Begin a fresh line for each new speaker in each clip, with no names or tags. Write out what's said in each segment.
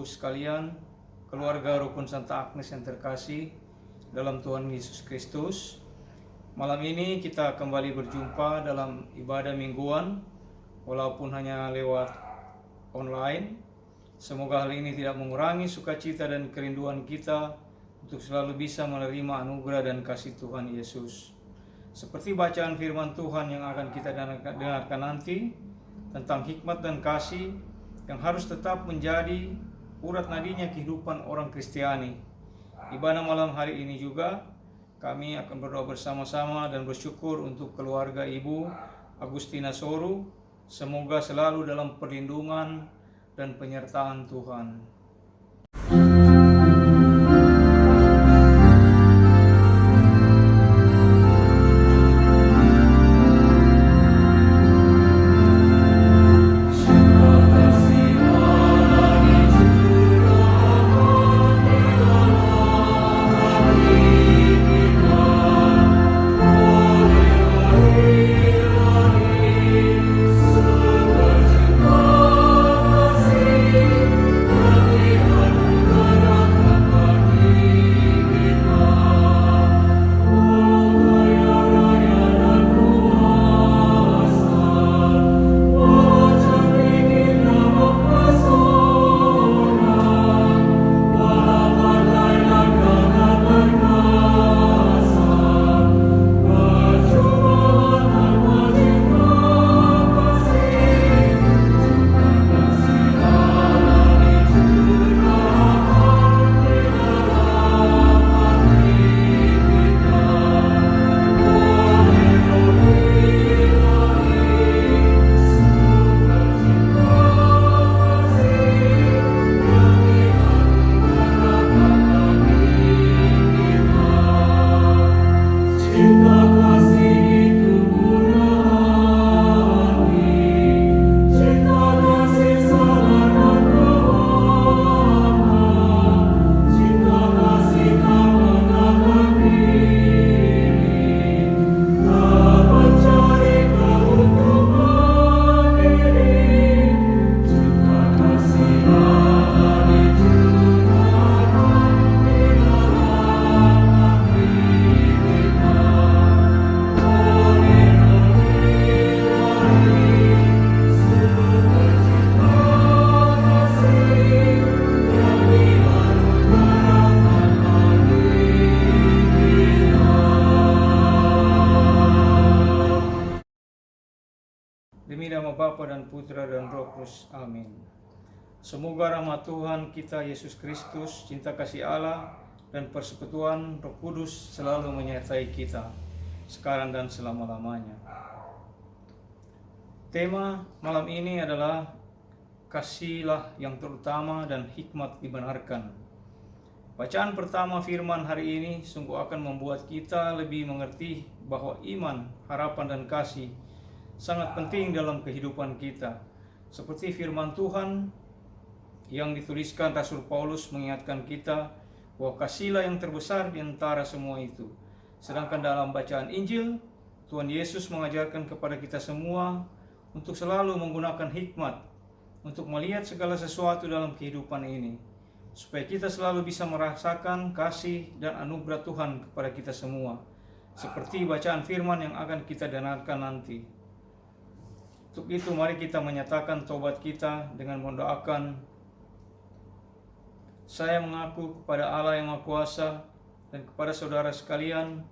Ibu sekalian, keluarga Rukun Santa Agnes yang terkasih dalam Tuhan Yesus Kristus. Malam ini kita kembali berjumpa dalam ibadah mingguan, walaupun hanya lewat online. Semoga hal ini tidak mengurangi sukacita dan kerinduan kita untuk selalu bisa menerima anugerah dan kasih Tuhan Yesus. Seperti bacaan firman Tuhan yang akan kita dengarkan nanti tentang hikmat dan kasih yang harus tetap menjadi urat nadinya kehidupan orang Kristiani. Ibadah malam hari ini juga kami akan berdoa bersama-sama dan bersyukur untuk keluarga Ibu Agustina Soru. Semoga selalu dalam perlindungan dan penyertaan Tuhan. Demi nama Bapa dan Putra dan Roh Kudus. Amin. Semoga rahmat Tuhan kita Yesus Kristus, cinta kasih Allah, dan persekutuan Roh Kudus selalu menyertai kita, sekarang dan selama-lamanya. Tema malam ini adalah kasihlah yang terutama dan hikmat dibenarkan. Bacaan pertama firman hari ini sungguh akan membuat kita lebih mengerti bahwa iman, harapan, dan kasih sangat penting dalam kehidupan kita. Seperti firman Tuhan yang dituliskan Rasul Paulus mengingatkan kita bahwa kasihlah yang terbesar di antara semua itu. Sedangkan dalam bacaan Injil, Tuhan Yesus mengajarkan kepada kita semua untuk selalu menggunakan hikmat untuk melihat segala sesuatu dalam kehidupan ini, supaya kita selalu bisa merasakan kasih dan anugerah Tuhan kepada kita semua, seperti bacaan firman yang akan kita dengarkan nanti. Untuk itu mari kita menyatakan taubat kita dengan mendoakan, saya mengaku kepada Allah yang Maha Kuasa dan kepada saudara sekalian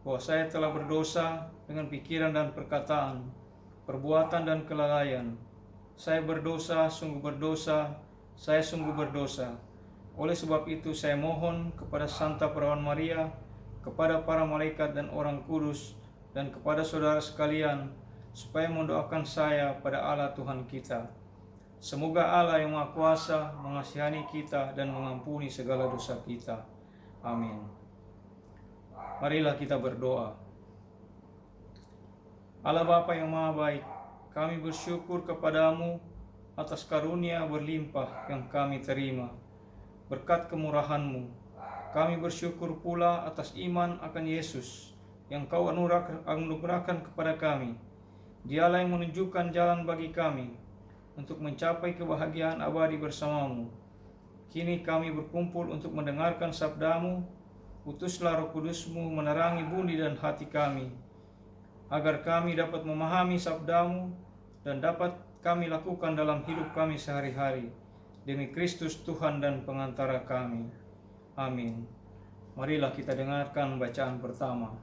bahwa saya telah berdosa dengan pikiran dan perkataan, perbuatan dan kelalaian. Saya berdosa, sungguh berdosa, saya sungguh berdosa. Oleh sebab itu saya mohon kepada Santa Perawan Maria, kepada para malaikat dan orang kudus, dan kepada saudara sekalian, supaya mendoakan saya pada Allah Tuhan kita. Semoga Allah yang Maha Kuasa mengasihani kita dan mengampuni segala dosa kita. Amin. Marilah kita berdoa. Allah Bapa yang Maha Baik, kami bersyukur kepadamu atas karunia berlimpah yang kami terima. Berkat kemurahan-Mu, kami bersyukur pula atas iman akan Yesus yang Kau anugerahkan kepada kami. Dialah yang menunjukkan jalan bagi kami untuk mencapai kebahagiaan abadi bersama-Mu. Kini kami berkumpul untuk mendengarkan sabdamu. Utuslah Roh Kudus-Mu menerangi budi dan hati kami, agar kami dapat memahami sabdamu dan dapat kami lakukan dalam hidup kami sehari-hari. Demi Kristus Tuhan dan pengantara kami. Amin. Marilah kita dengarkan bacaan pertama.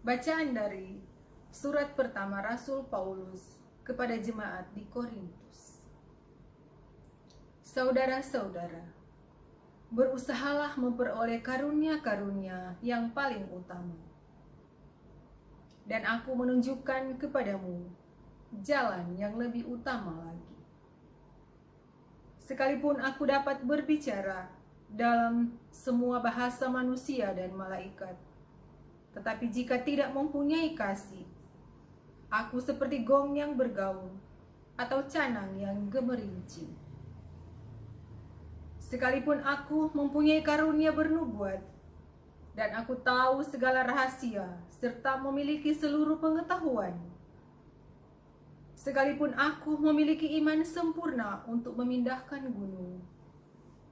Bacaan dari surat pertama Rasul Paulus kepada jemaat di Korintus. Saudara-saudara, berusahalah memperoleh karunia-karunia yang paling utama. Dan aku menunjukkan kepadamu jalan yang lebih utama lagi. Sekalipun aku dapat berbicara dalam semua bahasa manusia dan malaikat, tetapi jika tidak mempunyai kasih, aku seperti gong yang bergaung atau canang yang gemerincing. Sekalipun aku mempunyai karunia bernubuat, dan aku tahu segala rahasia, serta memiliki seluruh pengetahuan, sekalipun aku memiliki iman sempurna untuk memindahkan gunung,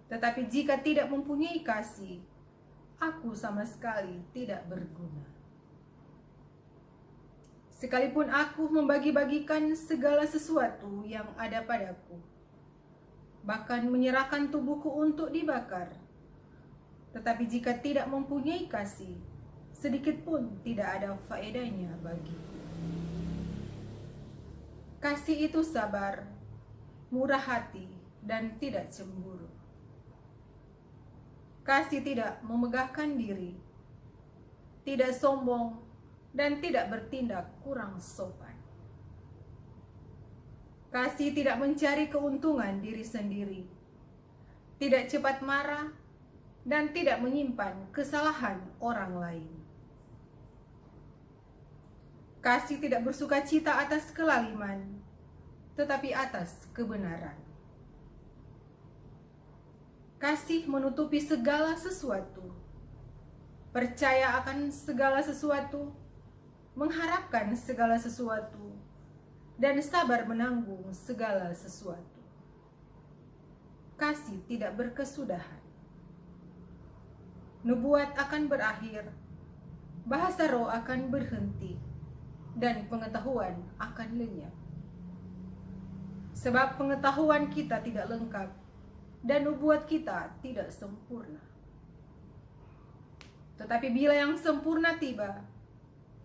tetapi jika tidak mempunyai kasih, aku sama sekali tidak berguna. Sekalipun aku membagi-bagikan segala sesuatu yang ada padaku, bahkan menyerahkan tubuhku untuk dibakar, tetapi jika tidak mempunyai kasih, sedikit pun tidak ada faedahnya bagiku. Kasih itu sabar, murah hati, dan tidak cemburu. Kasih tidak memegahkan diri, tidak sombong, dan tidak bertindak kurang sopan. Kasih tidak mencari keuntungan diri sendiri, tidak cepat marah, dan tidak menyimpan kesalahan orang lain. Kasih tidak bersuka cita atas kelaliman, tetapi atas kebenaran. Kasih menutupi segala sesuatu, percaya akan segala sesuatu, mengharapkan segala sesuatu, dan sabar menanggung segala sesuatu. Kasih tidak berkesudahan. Nubuat akan berakhir, bahasa roh akan berhenti, dan pengetahuan akan lenyap. Sebab pengetahuan kita tidak lengkap, dan nubuat kita tidak sempurna. Tetapi bila yang sempurna tiba,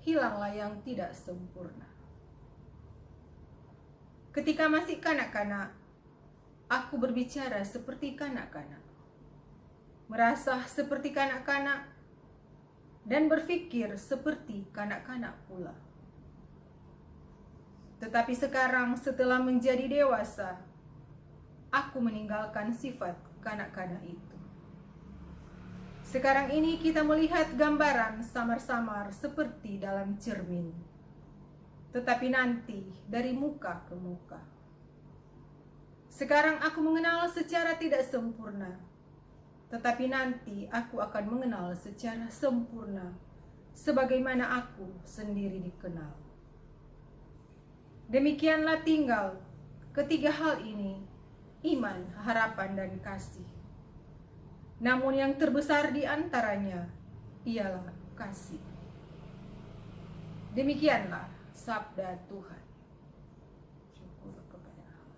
hilanglah yang tidak sempurna. Ketika masih kanak-kanak, aku berbicara seperti kanak-kanak, merasa seperti kanak-kanak, dan berpikir seperti kanak-kanak pula. Tetapi sekarang setelah menjadi dewasa, aku meninggalkan sifat kanak-kanak itu. Sekarang ini kita melihat gambaran samar-samar seperti dalam cermin, tetapi nanti dari muka ke muka. Sekarang aku mengenal secara tidak sempurna, tetapi nanti aku akan mengenal secara sempurna, sebagaimana aku sendiri dikenal. Demikianlah tinggal ketiga hal ini, iman, harapan, dan kasih. Namun yang terbesar di antaranya ialah kasih. Demikianlah sabda Tuhan. Syukur kepada Allah.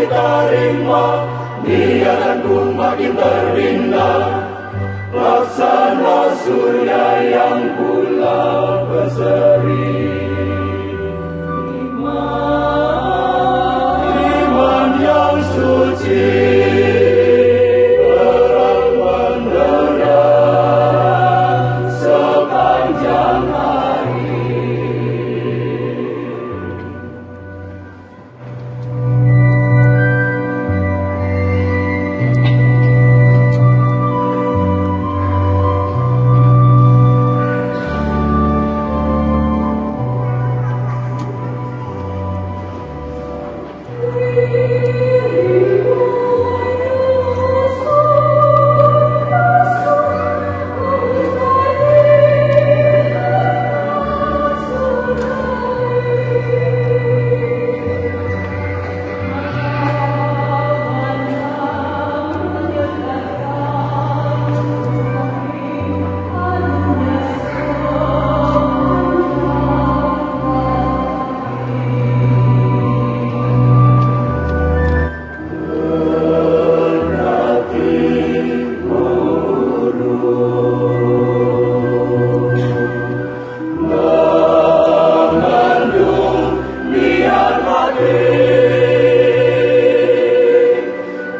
terima, niatanku makin terindah. Laksana surya yang pula berseri. Iman yang suci, terang benderang sepanjang hari.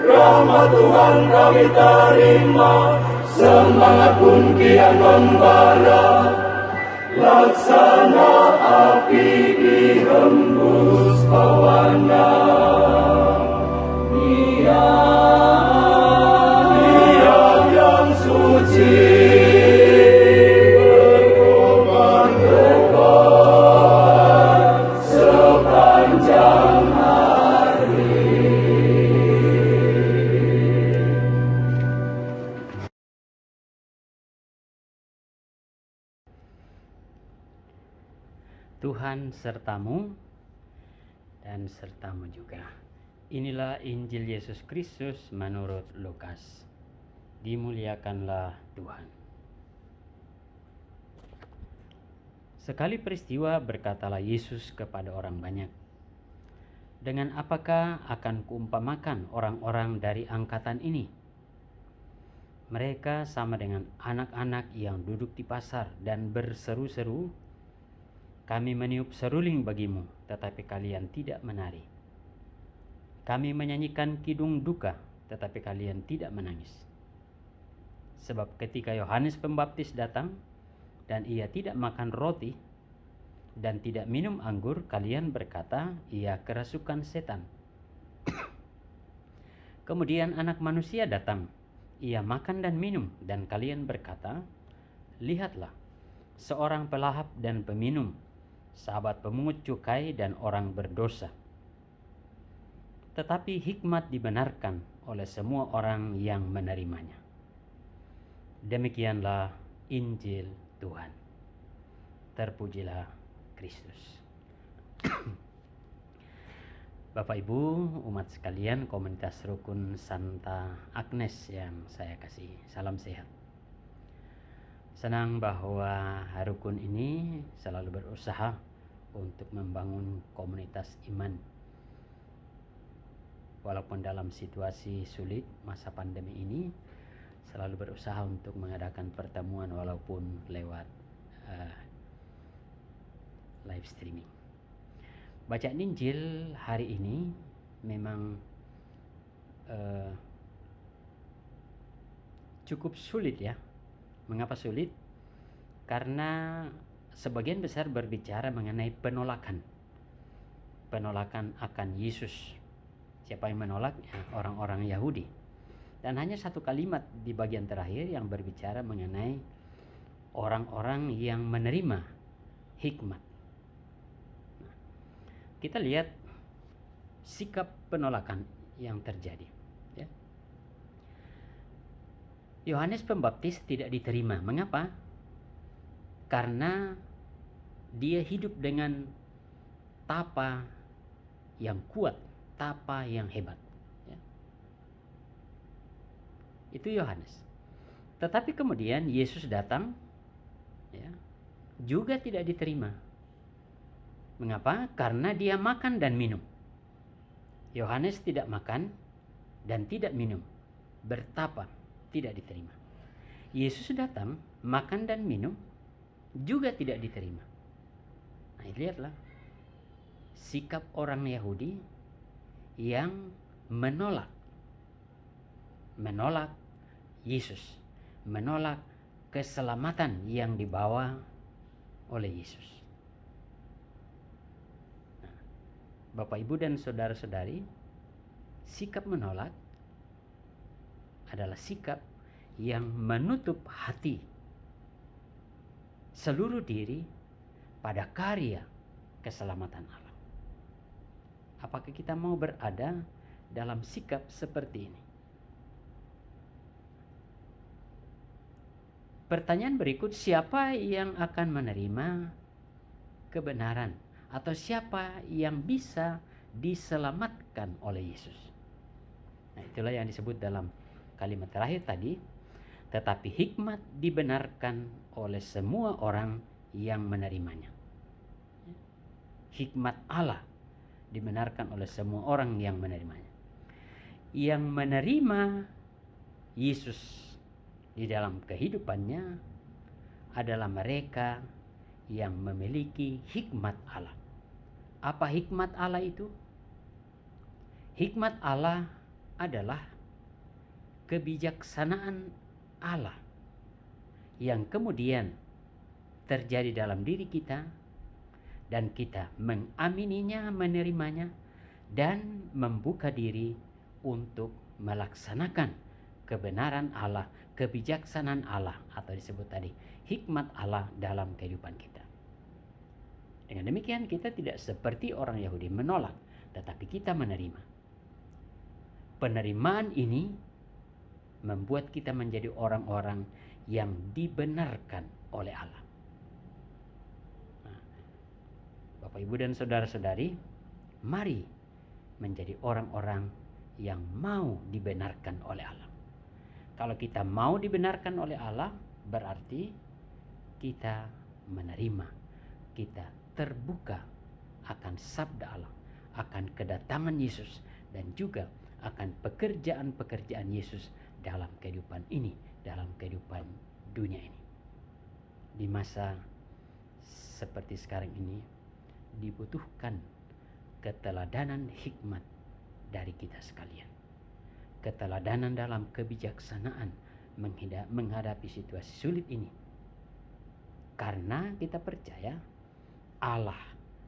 Rahmat Tuhan kami terima, semangat pun kian membara. Laksana api dihembus bawana. Niat yang suci, berkobar-kobar sepanjang hari.
Tuhan sertamu dan sertamu juga. Inilah Injil Yesus Kristus menurut Lukas. Dimuliakanlah Tuhan. Sekali peristiwa berkatalah Yesus kepada orang banyak, "Dengan apakah akan kuumpamakan orang-orang dari angkatan ini? Mereka sama dengan anak-anak yang duduk di pasar dan berseru-seru, 'Kami meniup seruling bagimu, tetapi kalian tidak menari. Kami menyanyikan kidung duka, tetapi kalian tidak menangis.' Sebab ketika Yohanes Pembaptis datang, dan ia tidak makan roti dan tidak minum anggur, kalian berkata, 'Ia kerasukan setan.' Kemudian Anak Manusia datang, ia makan dan minum, dan kalian berkata, 'Lihatlah, seorang pelahap dan peminum, sahabat pemungut cukai dan orang berdosa.' Tetapi hikmat dibenarkan oleh semua orang yang menerimanya." Demikianlah Injil Tuhan. Terpujilah Kristus. Bapak Ibu, umat sekalian, komunitas Rukun Santa Agnes yang saya kasih, salam sehat. Senang bahwa Rukun ini selalu berusaha untuk membangun komunitas iman. Walaupun dalam situasi sulit masa pandemi ini, selalu berusaha untuk mengadakan pertemuan walaupun lewat live streaming. Bacaan Injil hari ini memang cukup sulit ya. Mengapa sulit? Karena sebagian besar berbicara mengenai penolakan akan Yesus. Siapa yang menolak? Ya, orang-orang Yahudi. Dan hanya satu kalimat di bagian terakhir yang berbicara mengenai orang-orang yang menerima hikmat. Nah, kita lihat sikap penolakan yang terjadi. Ya. Yohanes Pembaptis tidak diterima. Mengapa? Karena dia hidup dengan tapa yang kuat, tapa yang hebat. Ya. Itu Yohanes. Tetapi kemudian Yesus datang, ya, juga tidak diterima. Mengapa? Karena dia makan dan minum. Yohanes tidak makan dan tidak minum, bertapa tidak diterima. Yesus datang, makan dan minum, juga tidak diterima. Nah, lihatlah sikap orang Yahudi yang menolak Yesus, menolak keselamatan yang dibawa oleh Yesus. Nah, Bapak, Ibu, dan saudara-saudari, sikap menolak adalah sikap yang menutup hati, seluruh diri pada karya keselamatan Allah. Apakah kita mau berada dalam sikap seperti ini? Pertanyaan berikut, siapa yang akan menerima kebenaran atau siapa yang bisa diselamatkan oleh Yesus? Nah, itulah yang disebut dalam kalimat terakhir tadi, tetapi hikmat dibenarkan oleh semua orang yang menerimanya. Hikmat Allah dibenarkan oleh semua orang yang menerimanya. Yang menerima Yesus di dalam kehidupannya adalah mereka yang memiliki hikmat Allah. Apa hikmat Allah itu? Hikmat Allah adalah kebijaksanaan Allah yang kemudian terjadi dalam diri kita dan kita mengamininya, menerimanya, dan membuka diri untuk melaksanakan kebenaran Allah, kebijaksanaan Allah, atau disebut tadi hikmat Allah dalam kehidupan kita. Dengan demikian kita tidak seperti orang Yahudi menolak, tetapi kita menerima. Penerimaan ini membuat kita menjadi orang-orang yang dibenarkan oleh Allah. Nah, Bapak, Ibu, dan saudara-saudari, mari menjadi orang-orang yang mau dibenarkan oleh Allah. Kalau kita mau dibenarkan oleh Allah, berarti kita menerima, kita terbuka akan sabda Allah, akan kedatangan Yesus, dan juga akan pekerjaan-pekerjaan Yesus dalam kehidupan ini, dalam kehidupan dunia ini. Di masa seperti sekarang ini dibutuhkan keteladanan hikmat dari kita sekalian. Keteladanan dalam kebijaksanaan menghadapi situasi sulit ini. Karena kita percaya Allah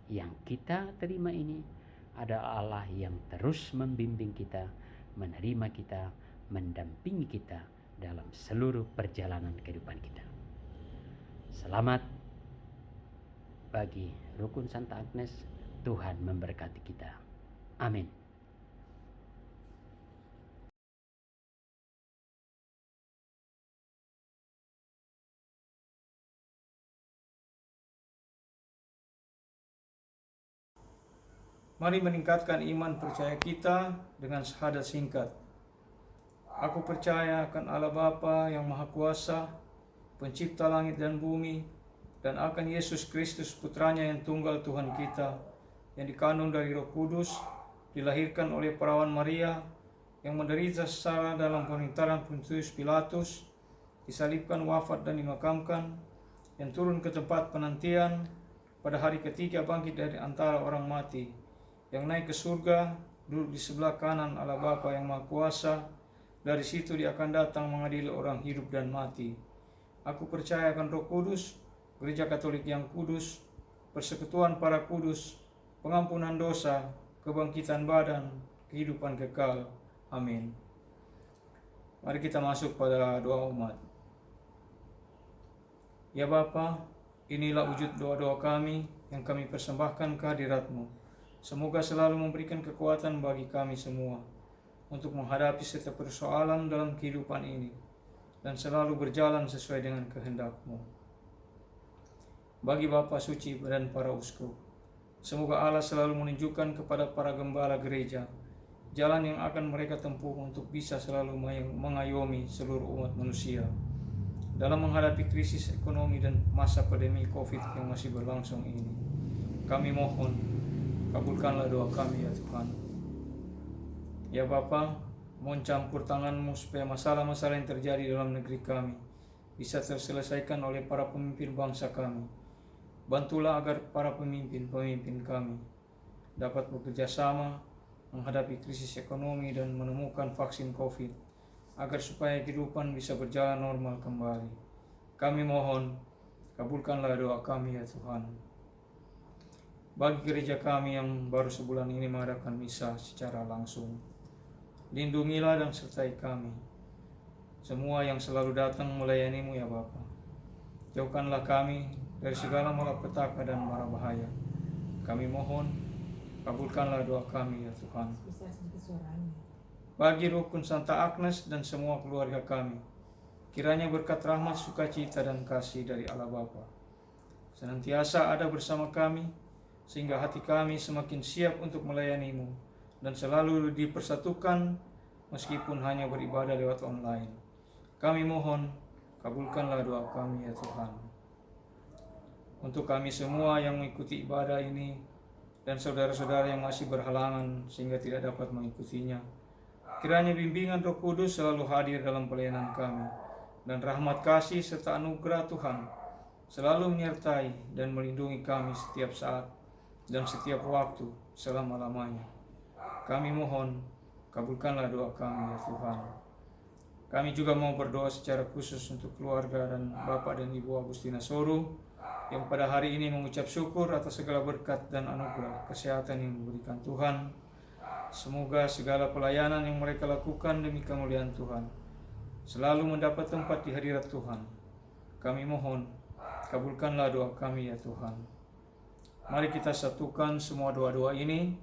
yang kita terima ini adalah Allah yang terus membimbing kita, menerima kita, mendampingi kita dalam seluruh perjalanan kehidupan kita. Selamat bagi Rukun Santa Agnes. Tuhan memberkati kita. Amin.
Mari meningkatkan iman percaya kita dengan syahadat singkat. Aku percaya akan Allah Bapa yang Maha Kuasa, Pencipta langit dan bumi, dan akan Yesus Kristus Putranya yang tunggal Tuhan kita, yang dikandung dari Roh Kudus, dilahirkan oleh perawan Maria, yang menderita secara dalam pemerintahan Pontius Pilatus, disalibkan, wafat, dan dimakamkan, yang turun ke tempat penantian, pada hari ketiga bangkit dari antara orang mati, yang naik ke surga, duduk di sebelah kanan Allah Bapa yang Maha Kuasa. Dari situ Dia akan datang mengadili orang hidup dan mati. Aku percaya akan Roh Kudus, Gereja Katolik yang kudus, persekutuan para kudus, pengampunan dosa, kebangkitan badan, kehidupan kekal. Amin. Mari kita masuk pada doa umat. Ya Bapa, inilah wujud doa-doa kami yang kami persembahkan kehadirat-Mu. Semoga selalu memberikan kekuatan bagi kami semua untuk menghadapi setiap persoalan dalam kehidupan ini dan selalu berjalan sesuai dengan kehendak-Mu. Bagi Bapa Suci dan para uskup, semoga Allah selalu menunjukkan kepada para gembala gereja jalan yang akan mereka tempuh untuk bisa selalu mengayomi seluruh umat manusia dalam menghadapi krisis ekonomi dan masa pandemi COVID yang masih berlangsung ini. Kami mohon, kabulkanlah doa kami ya Tuhan. Ya Bapa, mohon campur tangan-Mu supaya masalah-masalah yang terjadi dalam negeri kami bisa terselesaikan oleh para pemimpin bangsa kami. Bantulah agar para pemimpin-pemimpin kami dapat bekerja sama menghadapi krisis ekonomi dan menemukan vaksin COVID, agar supaya kehidupan bisa berjalan normal kembali. Kami mohon, kabulkanlah doa kami ya Tuhan. Bagi gereja kami yang baru sebulan ini mengadakan misa secara langsung, lindungilah dan sertai kami. Semua yang selalu datang melayani-Mu ya Bapa. Jauhkanlah kami dari segala malapetaka dan mara bahaya. Kami mohon, kabulkanlah doa kami ya Tuhan. Bagi Rukun Santa Agnes dan semua keluarga kami, kiranya berkat rahmat, sukacita, dan kasih dari Allah Bapa senantiasa ada bersama kami, sehingga hati kami semakin siap untuk melayani-Mu dan selalu dipersatukan meskipun hanya beribadah lewat online. Kami mohon, kabulkanlah doa kami ya Tuhan. Untuk kami semua yang mengikuti ibadah ini dan saudara-saudara yang masih berhalangan sehingga tidak dapat mengikutinya, kiranya bimbingan Roh Kudus selalu hadir dalam pelayanan kami, dan rahmat kasih serta anugerah Tuhan selalu menyertai dan melindungi kami setiap saat dan setiap waktu selama-lamanya. Kami mohon, kabulkanlah doa kami ya Tuhan. Kami juga mau berdoa secara khusus untuk keluarga dan Bapak dan Ibu Agustina Soru yang pada hari ini mengucap syukur atas segala berkat dan anugerah kesehatan yang diberikan Tuhan. Semoga segala pelayanan yang mereka lakukan demi kemuliaan Tuhan selalu mendapat tempat di hadirat Tuhan. Kami mohon, kabulkanlah doa kami ya Tuhan. Mari kita satukan semua doa-doa ini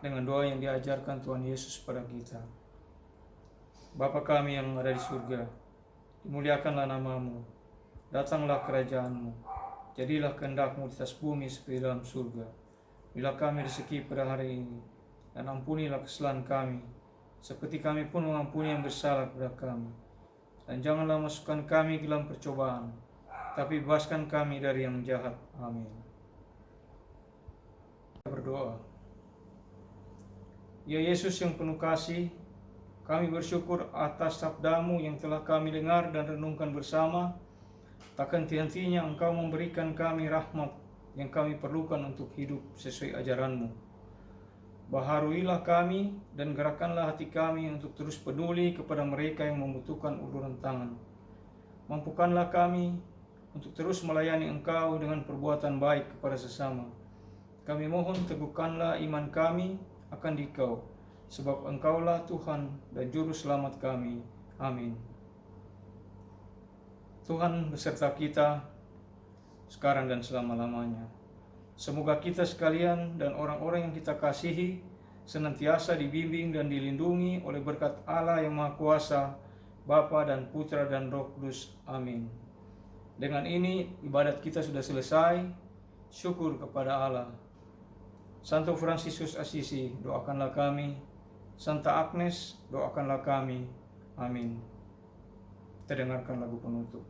dengan doa yang diajarkan Tuhan Yesus pada kita. Bapa kami yang ada di surga, dimuliakanlah nama-Mu, datanglah kerajaan-Mu, jadilah kehendak-Mu di atas bumi seperti dalam surga. Bila kami rezeki pada hari ini, dan ampunilah kesalahan kami, seperti kami pun mengampuni yang bersalah kepada kami. Dan janganlah masukkan kami ke dalam percobaan, tapi bebaskan kami dari yang jahat. Amin. Berdoa. Ya Yesus yang penuh kasih, kami bersyukur atas sabda-Mu yang telah kami dengar dan renungkan bersama. Takkan henti-hentinya Engkau memberikan kami rahmat yang kami perlukan untuk hidup sesuai ajaran-Mu. Baharuilah kami dan gerakkanlah hati kami untuk terus peduli kepada mereka yang membutuhkan uluran tangan. Mampukanlah kami untuk terus melayani Engkau dengan perbuatan baik kepada sesama. Kami mohon teguhkanlah iman kami akan Dikau, sebab Engkaulah Tuhan dan Juru Selamat kami. Amin. Tuhan beserta kita sekarang dan selama-lamanya. Semoga kita sekalian dan orang-orang yang kita kasihi senantiasa dibimbing dan dilindungi oleh berkat Allah yang Maha Kuasa, Bapa dan Putra dan Roh Kudus. Amin. Dengan ini ibadat kita sudah selesai. Syukur kepada Allah. Santo Fransiskus Assisi, doakanlah kami. Santa Agnes, doakanlah kami. Amin. Kita dengarkan lagu penutup.